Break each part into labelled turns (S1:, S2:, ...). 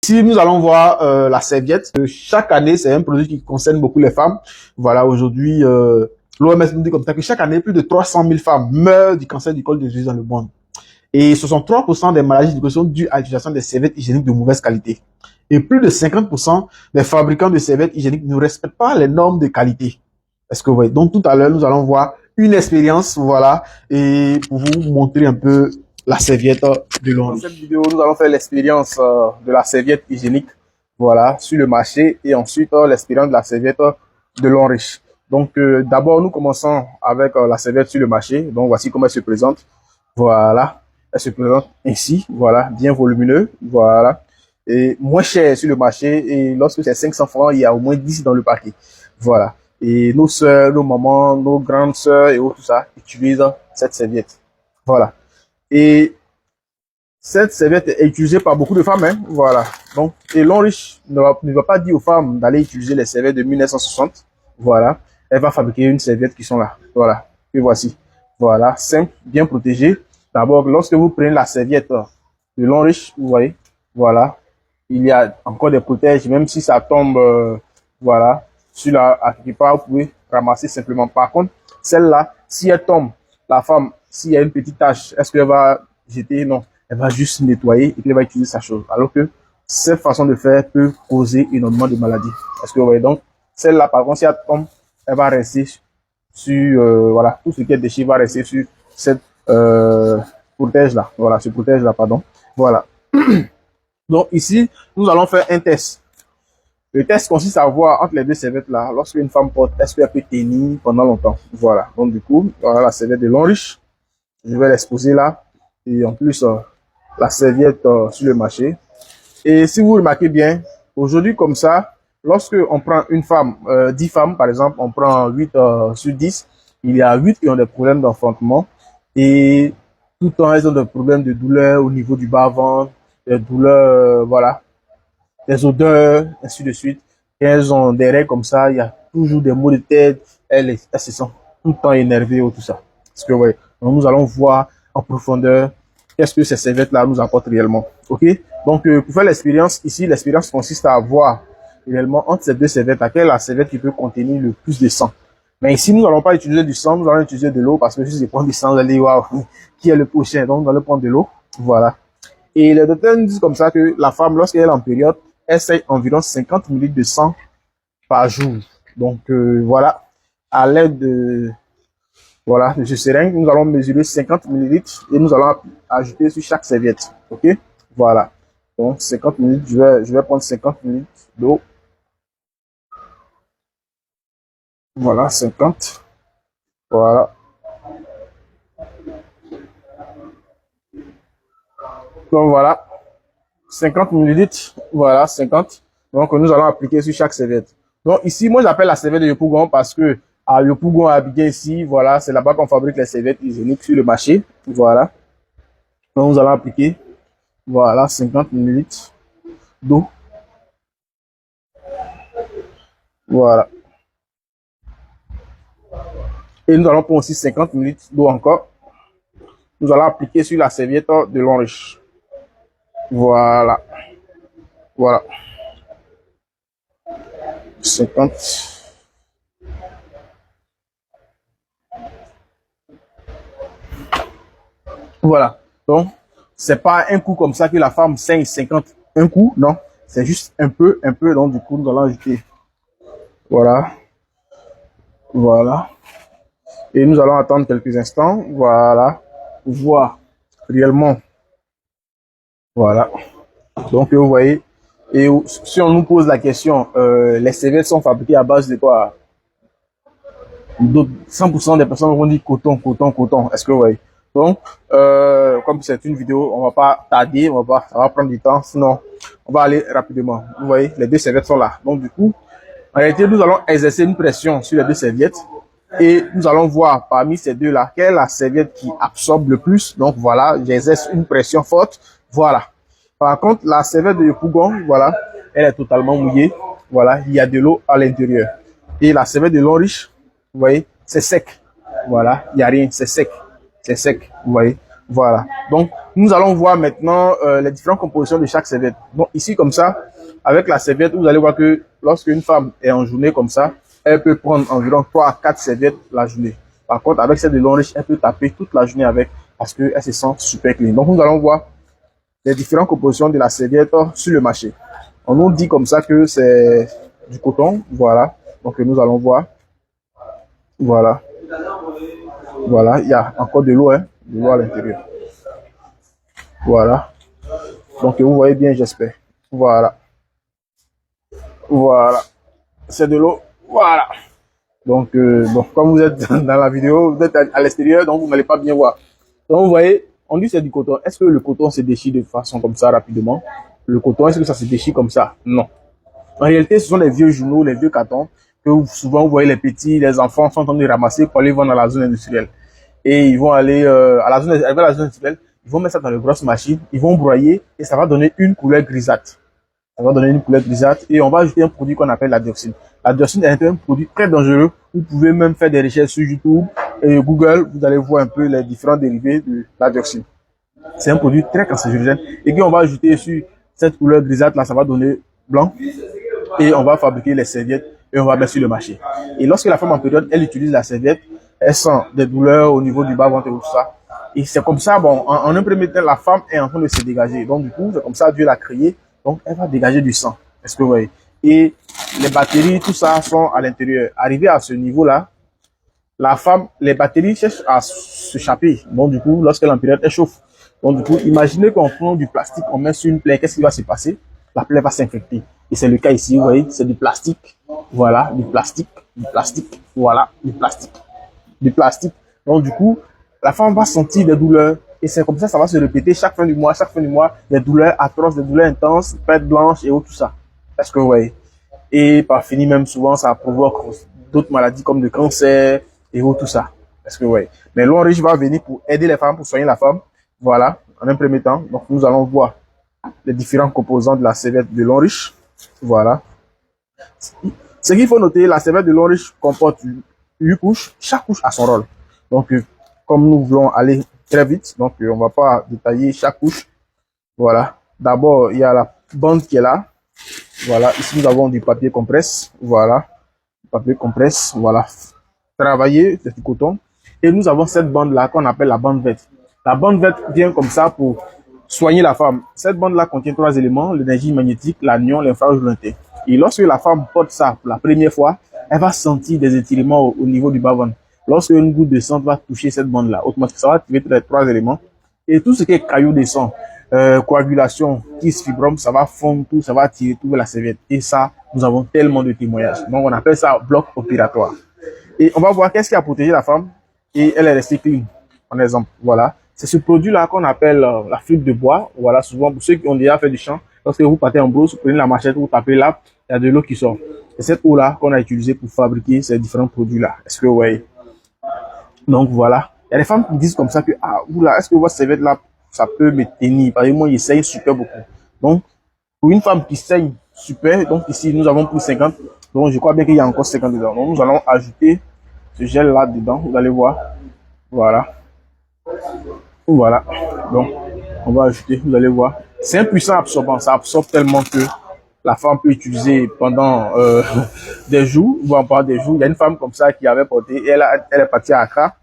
S1: Ici, nous allons voir la serviette. Chaque année, c'est un produit qui concerne beaucoup les femmes. Voilà, aujourd'hui, l'OMS nous dit comme ça que chaque année, plus de 300 000 femmes meurent du cancer du col de l'utérus dans le monde. Et 63% des maladies sont dues à l'utilisation des serviettes hygiéniques de mauvaise qualité. Et plus de 50% des fabricants de serviettes hygiéniques ne respectent pas les normes de qualité. Est-ce que vous voyez? Donc tout à l'heure, nous allons voir une expérience, voilà, et pour vous montrer un peu la serviette de l'Henri. Dans cette vidéo, nous allons faire l'expérience de la serviette hygiénique, voilà, sur le marché, et ensuite l'expérience de la serviette de l'Henri. Donc d'abord, nous commençons avec la serviette sur le marché. Donc voici comment elle se présente. Voilà, elle se présente ainsi, voilà, bien volumineux, voilà, et moins cher sur le marché. Et lorsque c'est 500 francs, il y a au moins 10 dans le paquet, voilà. Et nos sœurs, nos mamans, nos grandes sœurs et autres, tout ça, utilisent cette serviette, voilà. Et cette serviette est utilisée par beaucoup de femmes, hein, voilà. Donc, et l'Henri ne va pas dire aux femmes d'aller utiliser les serviettes de 1960, voilà. Elle va fabriquer une serviette qui sont là, voilà. Et voici, voilà, simple, bien protégée. D'abord, lorsque vous prenez la serviette de l'Henri, vous voyez, voilà, il y a encore des protèges, même si ça tombe, voilà, sur la, à quelque part, vous pouvez ramasser simplement. Par contre, celle-là, si elle tombe, la femme, s'il y a une petite tache, est-ce qu'elle va jeter? Non, elle va juste nettoyer et puis elle va utiliser sa chose. Alors que cette façon de faire peut causer énormément de maladies. Est-ce que vous voyez? Donc, celle-là, par contre, si elle tombe, elle va rester sur, voilà, tout ce qui est déchet va rester sur cette protège-là. Voilà, ce protège-là, pardon. Voilà. Donc, ici, nous allons faire un test. Le test consiste à voir entre les deux serviettes là, lorsque une femme porte, est-ce qu'elle peut tenir pendant longtemps. Voilà. Donc du coup, voilà la serviette de l'Henri. Je vais l'exposer là. Et en plus, la serviette sur le marché. Et si vous remarquez bien, aujourd'hui comme ça, lorsque on prend une femme, 10 femmes par exemple, on prend 8 sur 10, il y a 8 qui ont des problèmes d'enfantement. Et tout le temps, elles ont des problèmes de douleur au niveau du bas-ventre, des douleurs, voilà, des odeurs, ainsi de suite. Et elles ont des règles comme ça, il y a toujours des maux de tête, elles se sentent tout le temps énervées ou tout ça. Parce que, ouais, donc nous allons voir en profondeur qu'est-ce que ces serviettes-là nous apportent réellement. Ok? Donc, pour faire l'expérience, ici, l'expérience consiste à voir réellement entre ces deux serviettes, laquelle est la serviette qui peut contenir le plus de sang. Mais ici, nous n'allons pas utiliser du sang, nous allons utiliser de l'eau, parce que si je prends du sang, vous allez dire, waouh, qui est le prochain? Donc, nous allons prendre de l'eau. Voilà. Et les docteurs nous disent comme ça que la femme, lorsqu'elle est en période, essaye environ 50 ml de sang par jour. Donc voilà, à l'aide de, voilà, de ce seringue, nous allons mesurer 50 ml et nous allons ajouter sur chaque serviette. Ok, voilà. Donc 50 ml, je vais prendre 50 ml d'eau. Voilà, 50. Voilà. Donc voilà. 50 ml, voilà, 50. Donc, nous allons appliquer sur chaque serviette. Donc, ici, moi, j'appelle la serviette de Yopougon parce que à Yopougon, à Abidjan, ici, voilà, c'est là-bas qu'on fabrique les serviettes hygiéniques sur le marché. Voilà. Donc, nous allons appliquer, voilà, 50 ml d'eau. Voilà. Et nous allons prendre aussi 50 ml d'eau encore. Nous allons appliquer sur la serviette de l'Henri. Voilà. Voilà. 50. Voilà. Donc, c'est pas un coup comme ça que la femme saigne 50. Un coup, non. C'est juste un peu. Donc, du coup, nous allons ajouter. Voilà. Voilà. Et nous allons attendre quelques instants. Voilà. Pour voir réellement. Voilà. Donc, vous voyez. Et si on nous pose la question, les serviettes sont fabriquées à base de quoi? 100% des personnes vont dire coton. Est-ce que vous voyez? Donc, comme c'est une vidéo, on va pas tarder, ça va prendre du temps, sinon on va aller rapidement. Vous voyez, les deux serviettes sont là. Donc, du coup, en réalité, nous allons exercer une pression sur les deux serviettes et nous allons voir parmi ces deux-là, quelle est la serviette qui absorbe le plus. Donc, voilà, j'exerce une pression forte. Voilà. Par contre, la serviette de Yopougon, voilà, elle est totalement mouillée. Voilà, il y a de l'eau à l'intérieur. Et la serviette de l'Henri, vous voyez, c'est sec. Voilà, il n'y a rien, c'est sec. C'est sec, vous voyez. Voilà. Donc, nous allons voir maintenant les différentes compositions de chaque serviette. Donc, ici, comme ça, avec la serviette, vous allez voir que lorsque une femme est en journée comme ça, elle peut prendre environ 3 à 4 serviettes la journée. Par contre, avec celle de Longrich, elle peut taper toute la journée avec parce qu'elle se sent super clean. Donc, nous allons voir les différentes compositions de la serviette sur le marché. On nous dit comme ça que c'est du coton. Voilà. Donc, nous allons voir. Voilà. Voilà. Il y a encore de l'eau, hein, de l'eau à l'intérieur. Voilà. Donc, vous voyez bien, j'espère. Voilà. Voilà. C'est de l'eau. Voilà. Donc, bon, comme vous êtes dans la vidéo, vous êtes à l'extérieur, donc vous n'allez pas bien voir. Donc, vous voyez, on dit que c'est du coton. Est-ce que le coton se déchire de façon comme ça rapidement? Le coton, est-ce que ça se déchire comme ça? Non. En réalité, ce sont les vieux journaux, les vieux cartons que souvent vous voyez les petits, les enfants sont en train de ramasser pour aller vendre dans la zone industrielle. Et ils vont aller à la zone industrielle, ils vont mettre ça dans les grosses machines, ils vont broyer et ça va donner une couleur grisâtre. Ça va donner une couleur grisâtre et on va ajouter un produit qu'on appelle la dioxine. La dioxine est un produit très dangereux. Vous pouvez même faire des recherches sur YouTube et Google, vous allez voir un peu les différents dérivés de la dioxine. C'est un produit très cancérigène et qu'on va ajouter sur cette couleur grisâtre là, ça va donner blanc et on va fabriquer les serviettes et on va mettre sur le marché. Et lorsque la femme en période, elle utilise la serviette, elle sent des douleurs au niveau du bas-ventre et tout ça. Et c'est comme ça, bon, en un premier temps, la femme est en train de se dégager. Donc du coup, c'est comme ça, Dieu l'a créée. Donc elle va dégager du sang. Est-ce que vous voyez? Et les bactéries, tout ça sont à l'intérieur. Arrivé à ce niveau-là, la femme, les bactéries cherchent à s'échapper. Donc du coup, lorsqu'elle est en période, elle chauffe. Donc du coup, imaginez qu'on prend du plastique, on met sur une plaie, qu'est-ce qui va se passer? La plaie va s'infecter. Et c'est le cas ici, vous voyez, c'est du plastique. Voilà, du plastique, voilà, du plastique. Donc du coup, la femme va sentir des douleurs. Et c'est comme ça va se répéter chaque fin du mois, des douleurs atroces, des douleurs intenses, perte blanche et tout ça. Est-ce que vous voyez? Et par fini, même souvent, ça provoque d'autres maladies comme le cancer et tout ça. Est-ce que vous voyez? Mais Longrich va venir pour aider les femmes, pour soigner la femme. Voilà, en un premier temps. Donc, nous allons voir les différents composants de la serviette de Longrich. Voilà. Ce qu'il faut noter, la serviette de Longrich comporte 8 couches. Chaque couche a son rôle. Donc, comme nous voulons aller très vite, donc on va pas détailler chaque couche. Voilà. D'abord, il y a la bande qui est là. Voilà. Ici, nous avons du papier compresse. Voilà. Papier compresse. Voilà. Travaillé, c'est du coton. Et nous avons cette bande-là qu'on appelle la bande verte. La bande verte vient comme ça pour soigner la femme. Cette bande-là contient 3 éléments, l'énergie magnétique, l'anion, l'infrarouge lointain. Et lorsque la femme porte ça pour la première fois, elle va sentir des étirements au niveau du bas-ventre. Lorsque une goutte de sang va toucher cette bande-là, automatiquement, ça va activer les 3 éléments. Et tout ce qui est caillou de sang, coagulation, kyste, fibrome, ça va fondre tout, ça va attirer tout vers la serviette. Et ça, nous avons tellement de témoignages. Donc, on appelle ça bloc opératoire. Et on va voir qu'est-ce qui a protégé la femme et elle est restée clean. En exemple, voilà. C'est ce produit-là qu'on appelle la fibre de bois. Voilà, souvent pour ceux qui ont déjà fait du champ, lorsque vous partez en brousse, vous prenez la machette, vous tapez là, il y a de l'eau qui sort. C'est cette eau-là qu'on a utilisée pour fabriquer ces différents produits-là. Est-ce que vous voyez? Donc voilà. Il y a des femmes qui disent comme ça que, ah, oula, est-ce que votre serviette-là, ça peut me tenir? Par exemple, moi, il saigne super beaucoup. Donc, pour une femme qui saigne super, donc ici, nous avons pris 50. Donc, je crois bien qu'il y a encore 50 dedans. Donc, nous allons ajouter ce gel-là dedans. Vous allez voir. Voilà. Voilà. Donc, on va ajouter. Vous allez voir. C'est un puissant absorbant. Ça absorbe tellement que la femme peut utiliser pendant des jours, voire pas des jours. Il y a une femme comme ça qui avait porté, et elle est partie à Accra.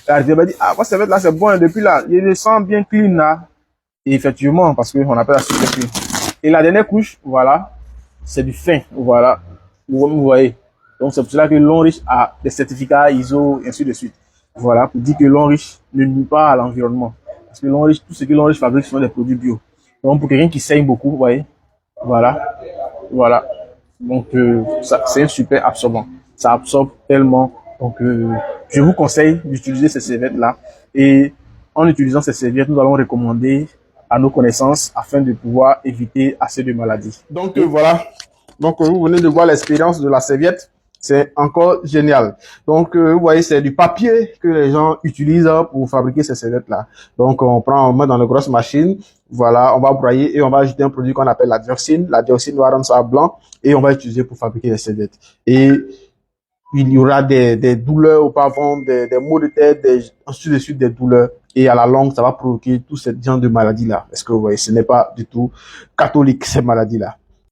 S1: Elle m'a dit, ah, moi, ça va être là, c'est bon, depuis là, il le sent bien clean là. Et effectivement, parce qu'on appelle ça super clean. Et la dernière couche, voilà, c'est du fin, voilà. Vous voyez. Donc, c'est pour cela que Longrich a des certificats ISO, et ainsi de suite. Voilà, pour dire que Longrich ne nuit pas à l'environnement. Parce que Longrich, tout ce que Longrich fabrique, ce sont des produits bio. Donc, pour quelqu'un qui saigne beaucoup, vous voyez, voilà, voilà. Donc, ça, c'est un super absorbant. Ça absorbe tellement. Donc, je vous conseille d'utiliser ces serviettes-là. Et en utilisant ces serviettes, nous allons recommander à nos connaissances afin de pouvoir éviter assez de maladies. Donc, voilà. Donc, vous venez de voir l'expérience de la serviette. C'est encore génial. Donc, vous voyez, c'est du papier que les gens utilisent pour fabriquer ces serviettes-là. Donc, on met dans les grosses machines. Voilà, on va broyer et on va ajouter un produit qu'on appelle la dioxine. La dioxine va rendre ça blanc et on va utiliser pour fabriquer les serviettes. Et il y aura des douleurs auparavant, des maux de tête, ensuite de suite des douleurs. Et à la longue, ça va provoquer tout ce genre de maladies-là. Parce que, vous voyez, ce n'est pas du tout catholique, ces maladies-là.